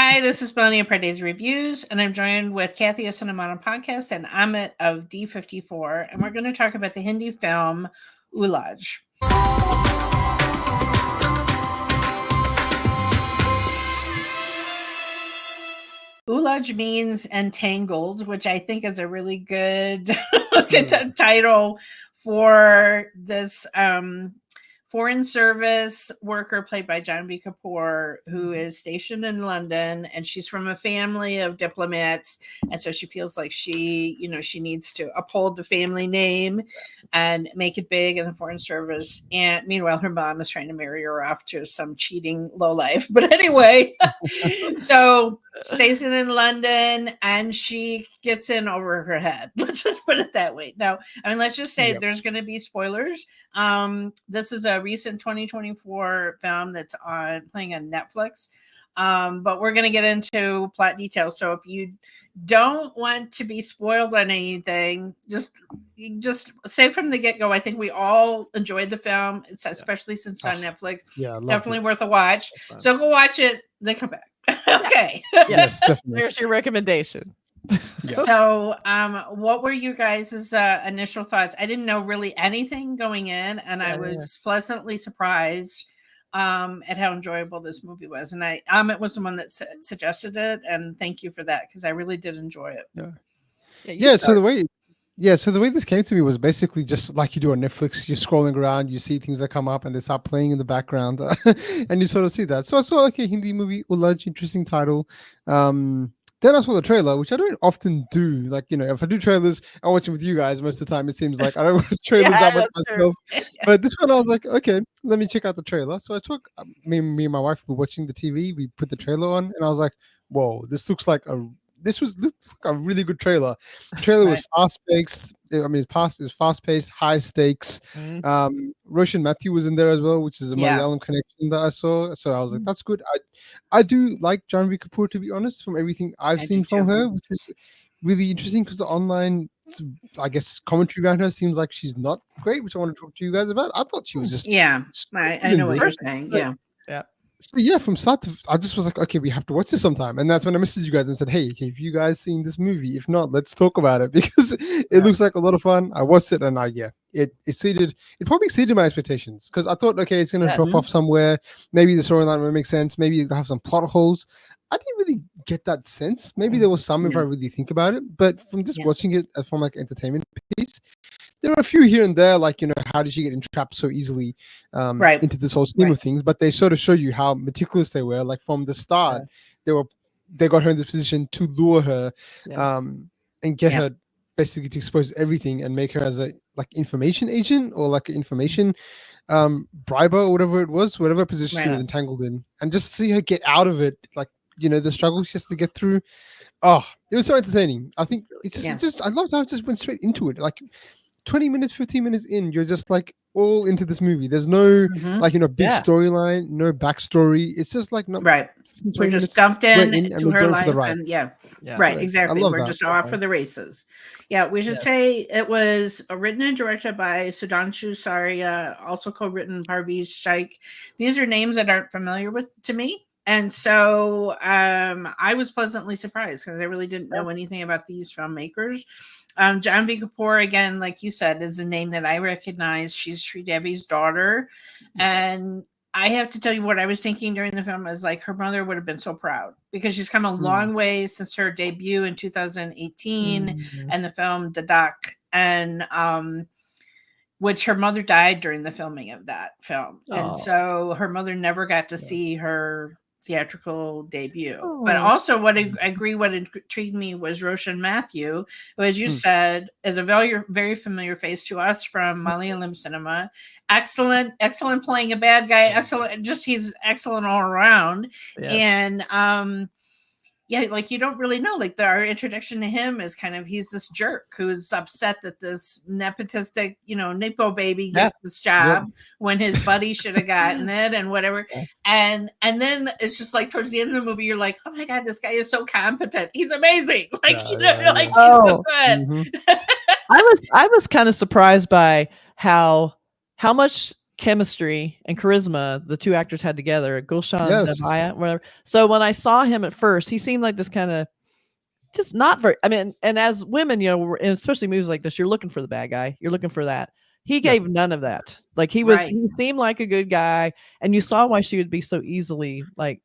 Hi, this is Melanie of Pardesi Reviews, and I'm joined with Kathy of Cinema Podcast and Amit of D54, and we're going to talk about the Hindi film Ulajh. Ulajh means entangled, which I think is a really good title for this foreign service worker played by Janhvi Kapoor, who is stationed in London, and she's from a family of diplomats, and so she feels like she needs to uphold the family name and make it big in the foreign service. And meanwhile, her mom is trying to marry her off to some cheating lowlife. But anyway, so stationed in London, and she gets in over her head. Let's just put it that way. Now, I mean, let's just say there's going to be spoilers. This is a recent 2024 film that's playing on Netflix. But we're going to get into plot details. So if you don't want to be spoiled on anything, just say from the get-go, I think we all enjoyed the film. It's especially since it's on Netflix. Yeah, definitely worth a watch. So go watch it, then come back. Okay. Yes, definitely. There's your recommendation. Yeah. So, what were you guys' initial thoughts? I didn't know really anything going in, and I was pleasantly surprised at how enjoyable this movie was. And Amit was the one that suggested it, and thank you for that, because I really did enjoy it. So the way this came to me was basically just like you do on Netflix. You're scrolling around, you see things that come up, and they start playing in the background, and you sort of see that. So I saw a Hindi movie, Ulajh, interesting title. Then I saw the trailer, which I don't often do. Like, if I do trailers, I watch them with you guys most of the time. It seems like I don't watch trailers that much myself. But this one, I was like, okay, let me check out the trailer. So I took me and my wife were watching the TV. We put the trailer on, and I was like, whoa, this looks like a really good trailer. The trailer was fast-paced. I mean, it's fast-paced, high stakes. Roshan Mathew was in there as well, which is a Malayalam connection that I saw. So I was like, that's good. I do like Janhvi Kapoor, to be honest, from everything I've seen from her, which is really interesting because the online, I guess, commentary around her seems like she's not great, which I want to talk to you guys about. I thought she was just... Yeah, I know what you're saying. Yeah. So from start to, I just was like, okay, we have to watch this sometime, and that's when I messaged you guys and said, hey, have you guys seen this movie? If not, let's talk about it, because it looks like a lot of fun. I watched it, and it probably exceeded my expectations, because I thought, okay, it's going to drop off somewhere. Maybe the storyline will make sense. Maybe it'll have some plot holes. I didn't really get that sense. Maybe there was some if I really think about it, but from just watching it from like entertainment piece, there are a few here and there, like, how did she get entrapped so easily into this whole scheme of things? But they sort of show you how meticulous they were. Like from the start, they got her in this position to lure her and get her basically to expose everything and make her as a information agent or like an information briber or whatever it was, whatever position she was entangled in, and just see her get out of it, like the struggle she has to get through. Oh, it was so entertaining. I think it's just I loved how it just went straight into it. Like 20 minutes, 15 minutes in, you're just like all into this movie. There's no big storyline, no backstory. It's just like we're just dumped in to her life, and exactly. We're just off for the races. Yeah, we should say it was written and directed by Sudhanshu Saria, also co-written Parviz Shaikh. These are names that aren't familiar to me. And so I was pleasantly surprised because I really didn't know anything about these filmmakers. Janhvi Kapoor, again, like you said, is a name that I recognize. She's Sridevi's daughter. And I have to tell you what I was thinking during the film is like her mother would have been so proud because she's come a long way since her debut in 2018 and the film Dadak, and which her mother died during the filming of that film. And so her mother never got to see her theatrical debut. But also what intrigued me was Roshan Mathew, who, as you said, is a very, very familiar face to us from Malayalam cinema. Excellent playing a bad guy. Excellent. Just he's excellent all around. And like you don't really know. Like our introduction to him is kind of he's this jerk who's upset that this nepotistic, Nepo baby gets this job when his buddy should have gotten it and whatever. And then it's just like towards the end of the movie, you're like, oh my God, this guy is so competent. He's amazing. Like he's so good. I was kind of surprised by how much chemistry and charisma the two actors had together, Gulshan, Yes. Devaiah, whatever. So when I saw him at first, he seemed like this kind of just not very, I mean, and as women, you know, and especially movies like this, you're looking for the bad guy. You're looking for that. He gave none of that. Like he seemed like a good guy. And you saw why she would be so easily like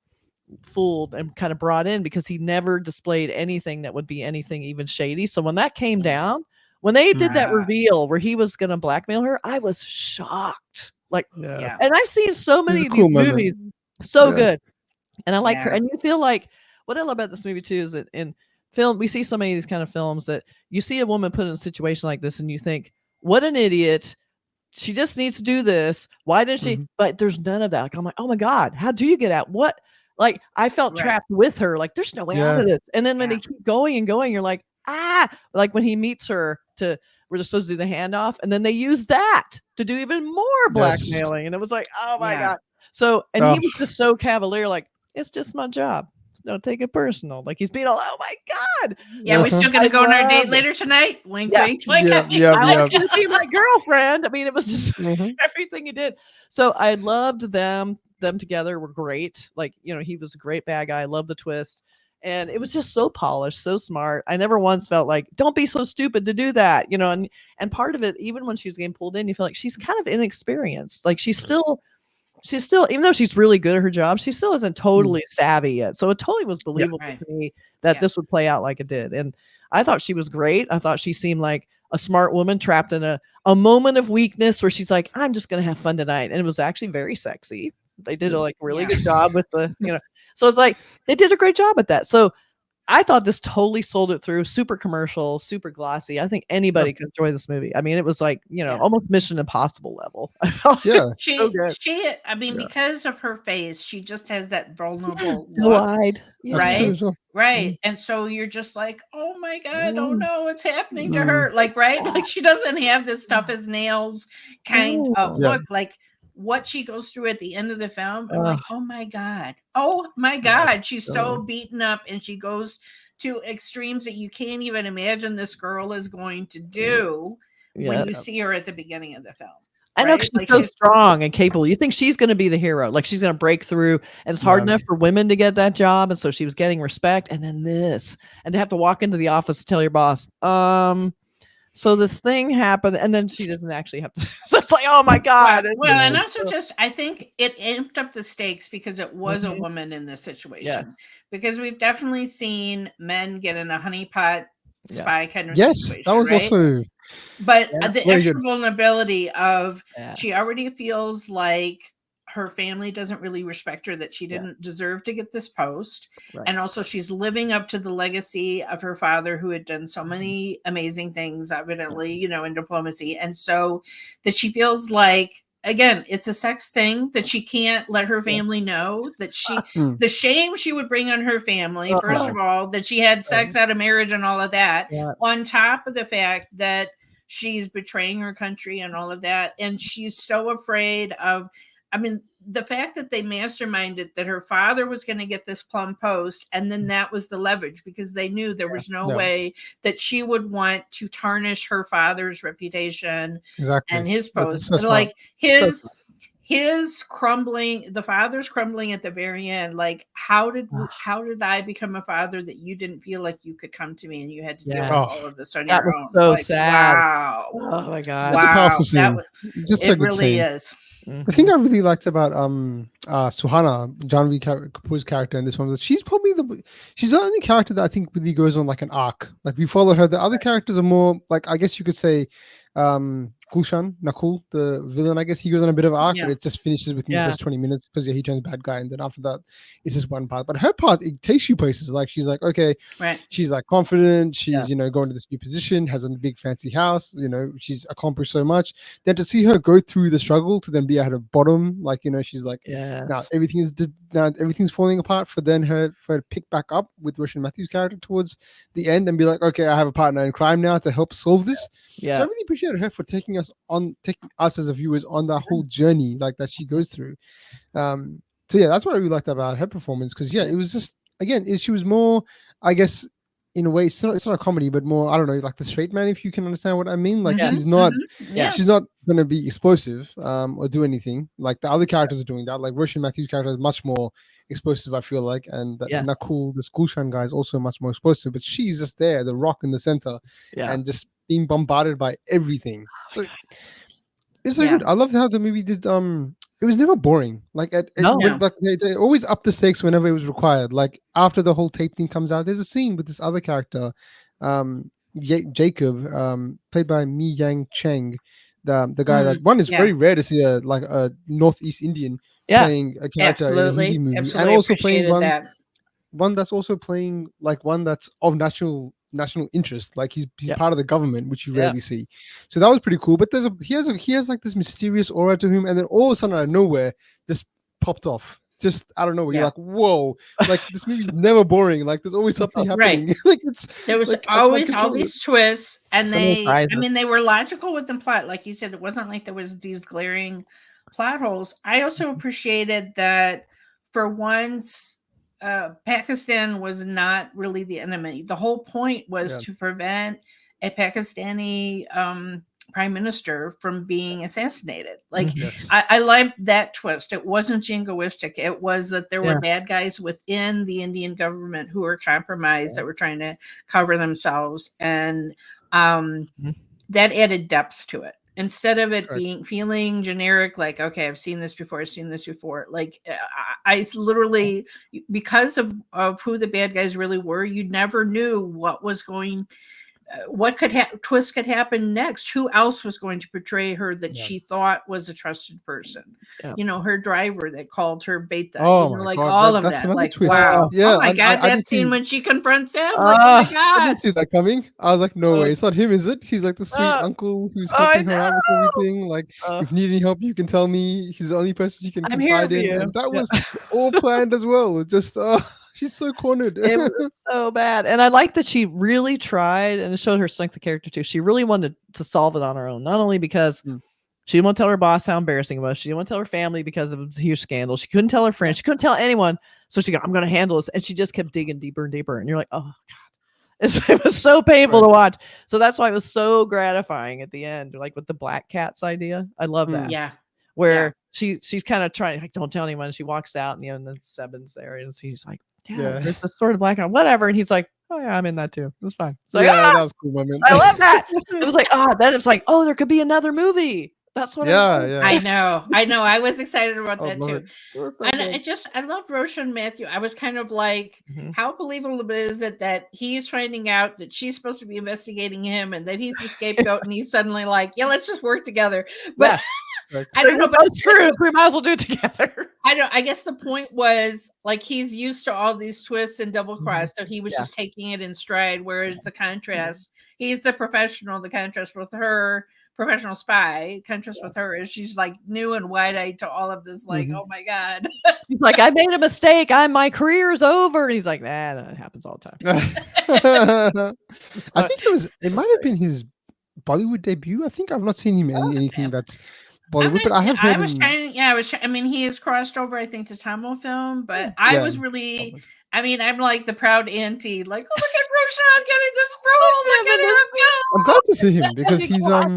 fooled and kind of brought in, because he never displayed anything that would be anything even shady. So when that came down, when they did that reveal where he was going to blackmail her, I was shocked. Like, and I've seen so many of these movies, so good. And I like her. And you feel like, what I love about this movie too is that in film, we see so many of these kind of films that you see a woman put in a situation like this and you think, what an idiot. She just needs to do this. Why didn't she? But there's none of that. Like, I'm like, oh my God, how do you get out? What? Like, I felt trapped with her. Like, there's no way out of this. And then when they keep going and going, you're like, like when he meets her we're just supposed to do the handoff. And then they use that to do even more blackmailing. And it was like, oh my God. So, and he was just so cavalier, like, it's just my job. Don't take it personal. Like he's being all, oh my God. Yeah, we're still gonna go on our date later tonight. Wink, wink, wink. I wanted to be my girlfriend. I mean, it was just everything he did. So I loved them together were great. Like, you know, he was a great bad guy. I love the twist. And it was just so polished, so smart. I never once felt like, don't be so stupid to do that, you know. And part of it, even when she was getting pulled in, you feel like she's kind of inexperienced. Like she's still, even though she's really good at her job, she still isn't totally savvy yet. So it totally was believable to me that this would play out like it did. And I thought she was great. I thought she seemed like a smart woman trapped in a moment of weakness where she's like, I'm just going to have fun tonight. And it was actually very sexy. They did a really good job with the, you know, so it's like, they did a great job at that. So I thought this totally sold it through. Super commercial, super glossy. I think anybody could enjoy this movie. I mean, it was like, you know, almost Mission Impossible level. I felt I mean, because of her face, she just has that vulnerable look, right? Right. And so you're just like, oh my God, oh no, what's happening to her? Like, right? Like she doesn't have this tough as nails kind of look. Like what she goes through at the end of the film, I'm like, oh my God, she's so beaten up, and she goes to extremes that you can't even imagine this girl is going to do when you see her at the beginning of the film. I know she's so strong and capable. You think she's going to be the hero, like she's going to break through, and it's hard enough for women to get that job, and so she was getting respect, and then this, and to have to walk into the office to tell your boss, so this thing happened, and then she doesn't actually have to. So it's like, oh my God. Well, and also just, I think it amped up the stakes because it was a woman in this situation. Because we've definitely seen men get in a honeypot spy kind of situation. That was also. But the extra vulnerability of she already feels like her family doesn't really respect her, that she didn't deserve to get this post. And also she's living up to the legacy of her father, who had done so many amazing things, evidently, you know, in diplomacy. And so that she feels like, again, it's a sex thing that she can't let her family know, that she, the shame she would bring on her family, first of all, that she had sex out of marriage and all of that, on top of the fact that she's betraying her country and all of that. And she's so afraid of, I mean, the fact that they masterminded that her father was going to get this plum post, and then that was the leverage, because they knew there was no way that she would want to tarnish her father's reputation and his post. Like his crumbling, the father's crumbling at the very end. Like, how did I become a father that you didn't feel like you could come to me and you had to deal with all of this on your own? So like, sad. Wow. Oh my God. That's a powerful scene. It really is. The thing I really liked about Suhana, Janhvi Kapoor's character in this one, was she's probably she's the only character that I think really goes on like an arc. Like we follow her. The other characters are more like, I guess you could say, Gulshan, Nakul, the villain, I guess he goes on a bit of arc, but it just finishes within the first 20 minutes because he turns bad guy, and then after that it's just one part. But her part, it takes you places. Like she's like, okay, she's like confident, she's you know, going to this new position, has a big fancy house, you know, she's accomplished so much. Then to see her go through the struggle to then be at the bottom, like, you know, she's like, now everything's falling apart, for her to pick back up with Roshan Mathew's character towards the end and be like, okay, I have a partner in crime now to help solve this. So I really appreciated her for taking us as a viewers on that whole journey like that she goes through. So yeah, that's what I really liked about her performance, because it was just, again, she was more, I guess, in a way, it's not a comedy, but more, I don't know, like the straight man, if you can understand what I mean. Like she's not going to be explosive or do anything like the other characters are doing that. Like Roshan Mathew's character is much more explosive, I feel like, and Nakul, this Gulshan guy, is also much more explosive, but she's just there, the rock in the center, and just being bombarded by everything. So it's so good. I loved how the movie did. It was never boring. Like like they always up the stakes whenever it was required. Like after the whole tape thing comes out, there's a scene with this other character, Jacob, played by Mi Yang Cheng, the guy that one is very rare to see a Northeast Indian playing a character in a Hindi movie, and also playing one that's also playing like one that's of national interest. Like he's part of the government, which you rarely see. So that was pretty cool. But he has like this mysterious aura to him, and then all of a sudden out of nowhere just popped off. Just I don't know. You're like, whoa! Like this movie's never boring. Like there's always something happening. Like there was always all these twists, and they were logical with the plot. Like you said, it wasn't like there was these glaring plot holes. I also appreciated that for once. Pakistan was not really the enemy. The whole point was to prevent a Pakistani prime minister from being assassinated. Like I liked that twist. It wasn't jingoistic. It was that there were bad guys within the Indian government who were compromised that were trying to cover themselves, and that added depth to it. Instead of it feeling generic, like, okay, I've seen this before. Like I literally, because of who the bad guys really were, you never knew what was going, what twist could happen next. Who else was going to portray her that she thought was a trusted person? You know, her driver that called her beta. Oh, like God, all of that. Like, twist. Wow. Yeah. Oh my God, that scene when she confronts him. Like, oh my God. I didn't see that coming. I was like, no way. It's not him, is it? He's like the sweet uncle who's helping her out with everything. Like, if you need any help, you can tell me. He's the only person you can confide in. And that was all planned as well. It just, she's so cornered. It was so bad. And I like that she really tried, and it showed her strength of character too. She really wanted to solve it on her own, not only because she didn't want to tell her boss how embarrassing it was. She didn't want to tell her family because it was a huge scandal. She couldn't tell her friends. She couldn't tell anyone. So she go, I'm going to handle this. And she just kept digging deeper and deeper. And you're like, oh God. It was so painful to watch. So that's why it was so gratifying at the end, like with the black cats idea. I love that. Yeah. Where she's kind of trying, like, don't tell anyone. She walks out, and then Seben's there, and he's like, there's a sort of black on whatever, and he's like, oh yeah, I'm in that too. It's fine. It's like, that was cool moment. I love that. It was like, then it's like, there could be another movie. That's what I know. I was excited about that too. I love Roshan Mathew. I was kind of like, how believable is it that he's finding out that she's supposed to be investigating him, and that he's the scapegoat, and he's suddenly like, let's just work together. But I don't know, but screw it. We might as well do it together. I guess the point was, like, he's used to all these twists and double cross, so he was just taking it in stride. Whereas the contrast, he's the professional. The contrast with her, professional spy, contrast with her is she's like new and wide-eyed to all of this. Like, oh my God, she's like, I made a mistake. My career's over. And he's like, that happens all the time. I think it might have been his Bollywood debut. I think I've not seen him in anything that's Bollywood, but I have heard he has crossed over, I think, to Tamil film, but I was really, I'm like the proud auntie, like, oh, look at Roshan getting this role. Look at him go. I'm glad to see him because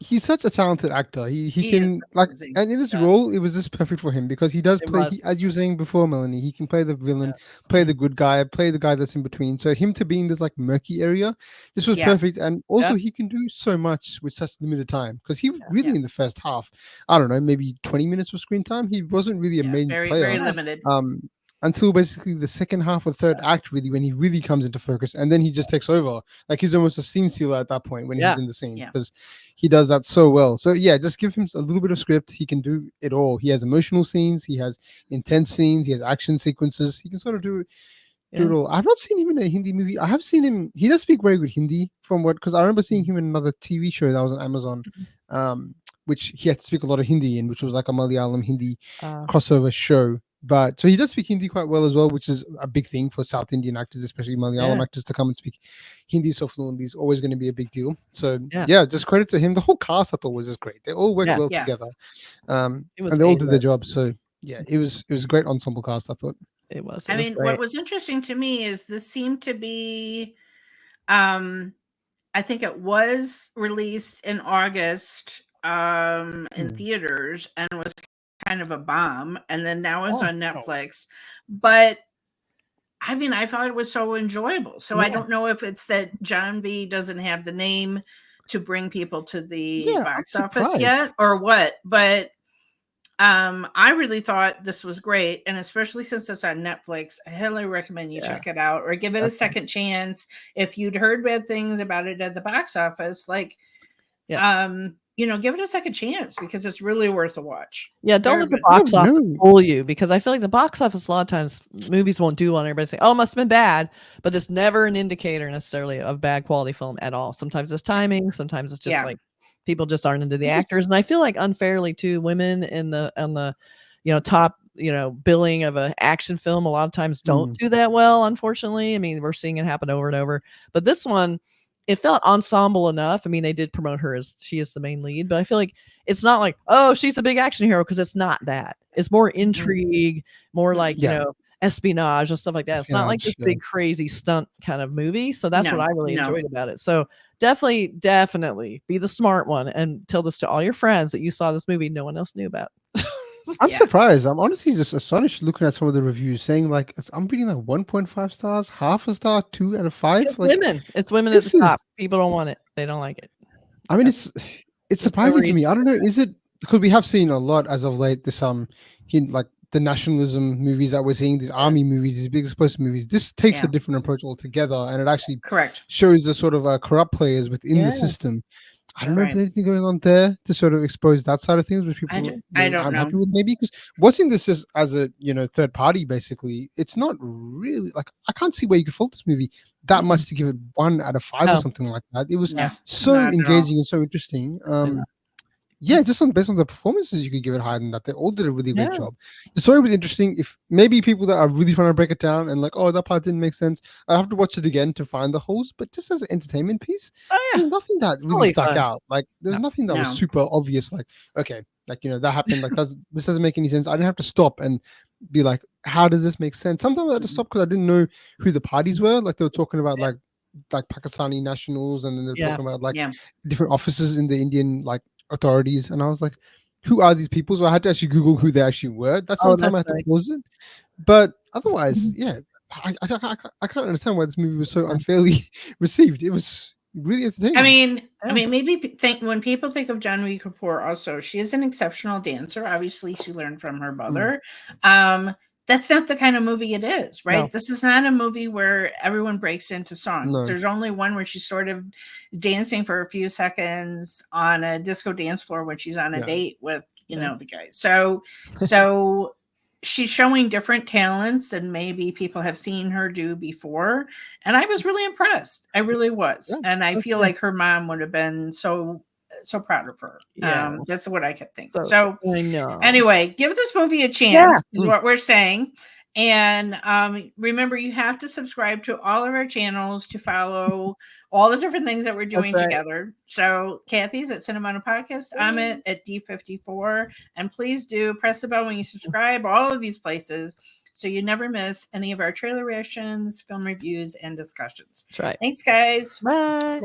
he's such a talented actor. He can, like, and in this role, it was just perfect for him because he does play, as you were saying before, Melanie, he can play the villain, play the good guy, play the guy that's in between. So him to be in this like murky area, this was perfect. And also he can do so much with such limited time because he was really in the first half, I don't know, maybe 20 minutes of screen time. He wasn't really a main player. Very limited. Until basically the second half or third act, really, when he really comes into focus, and then he just takes over. Like he's almost a scene stealer at that point when he's in the scene because he does that so well. So just give him a little bit of script. He can do it all. He has emotional scenes. He has intense scenes. He has action sequences. He can sort of do it all. I've not seen him in a Hindi movie. I have seen him. He does speak very good Hindi because I remember seeing him in another TV show that was on Amazon, which he had to speak a lot of Hindi in, which was like a Malayalam Hindi crossover show. But so he does speak Hindi quite well as well, which is a big thing for South Indian actors, especially Malayalam actors, to come and speak Hindi so fluently is always going to be a big deal. So just credit to him. The whole cast I thought was just great. They all worked well together, and they all did their job. So it was a great ensemble cast, I thought. It was. I mean, great. what was interesting to me is this seemed to be, I think it was released in August in theaters and was kind of a bomb, and then now it's on Netflix. But I mean, I thought it was so enjoyable. So I don't know if it's that Janhvi doesn't have the name to bring people to the box office yet or what, but I really thought this was great, and especially since it's on Netflix, I highly recommend you check it out or give it a second chance. If you'd heard bad things about it at the box office, like, you know, give it a second chance because it's really worth a watch. Yeah, don't let the box office fool you, because I feel like the box office, a lot of times movies won't do well and everybody say, oh, it must have been bad, but it's never an indicator necessarily of bad quality film at all. Sometimes it's timing, sometimes it's just like people just aren't into the actors. And I feel like unfairly too, women in the you know, top, you know, billing of an action film a lot of times don't do that well, unfortunately. I mean, we're seeing it happen over and over. But this one, it felt ensemble enough. I mean, they did promote her as she is the main lead, but I feel like it's not like, oh, she's a big action hero, because it's not that. It's more intrigue, more like, you know, espionage and stuff like that. It's not like this big crazy stunt kind of movie. So that's what I really enjoyed about it. So definitely be the smart one and tell this to all your friends that you saw this movie no one else knew about. I'm surprised. I'm honestly just astonished looking at some of the reviews saying like I'm reading like 1.5 stars, half a star, 2 out of 5. It's women. It's women at the top. People don't want it. They don't like it. I mean, it's surprising to me. I don't know. Is it because we have seen a lot as of late this like the nationalism movies that we're seeing, these army movies, these big explosive movies. This takes a different approach altogether, and it actually shows the sort of corrupt players within the system. I don't know if there's anything going on there to sort of expose that side of things, which people I don't know. happy with, maybe, because watching this just as a third party, basically, it's not really like I can't see where you could fault this movie that much to give it 1 out of 5 or something like that. It was so engaging and so interesting. Just based on the performances, you could give it higher than that. They all did a really great job. The story was interesting. If maybe people that are really trying to break it down and like, oh, that part didn't make sense, I have to watch it again to find the holes. But just as an entertainment piece, there's nothing that really stuck out. Like, there's nothing that was super obvious. Like, okay, like that happened. Like, this doesn't make any sense. I didn't have to stop and be like, how does this make sense? Sometimes I had to stop because I didn't know who the parties were. Like, they were talking about like Pakistani nationals, and then they're talking about like different officers in the Indian authorities, and I was like, who are these people? So I had to actually Google who they actually were. That's the only time I had to pause it. But otherwise, I can't understand why this movie was so unfairly received. It was really entertaining. I mean, maybe when people think of Janhvi Kapoor, also she is an exceptional dancer. Obviously, she learned from her mother. That's not the kind of movie it is, right? No. This is not a movie where everyone breaks into songs. No. There's only one where she's sort of dancing for a few seconds on a disco dance floor when she's on a date with, the guy. So she's showing different talents than maybe people have seen her do before. And I was really impressed. I really was. Yeah, and I feel like her mom would have been so proud of her. That's what I kept thinking. So I know. Anyway, give this movie a chance is what we're saying. And remember, you have to subscribe to all of our channels to follow all the different things that we're doing together. So Kathy's at Cinema Podcast, Amit at D54. And please do press the bell when you subscribe, all of these places, so you never miss any of our trailer reactions, film reviews, and discussions. That's right. Thanks, guys. Bye.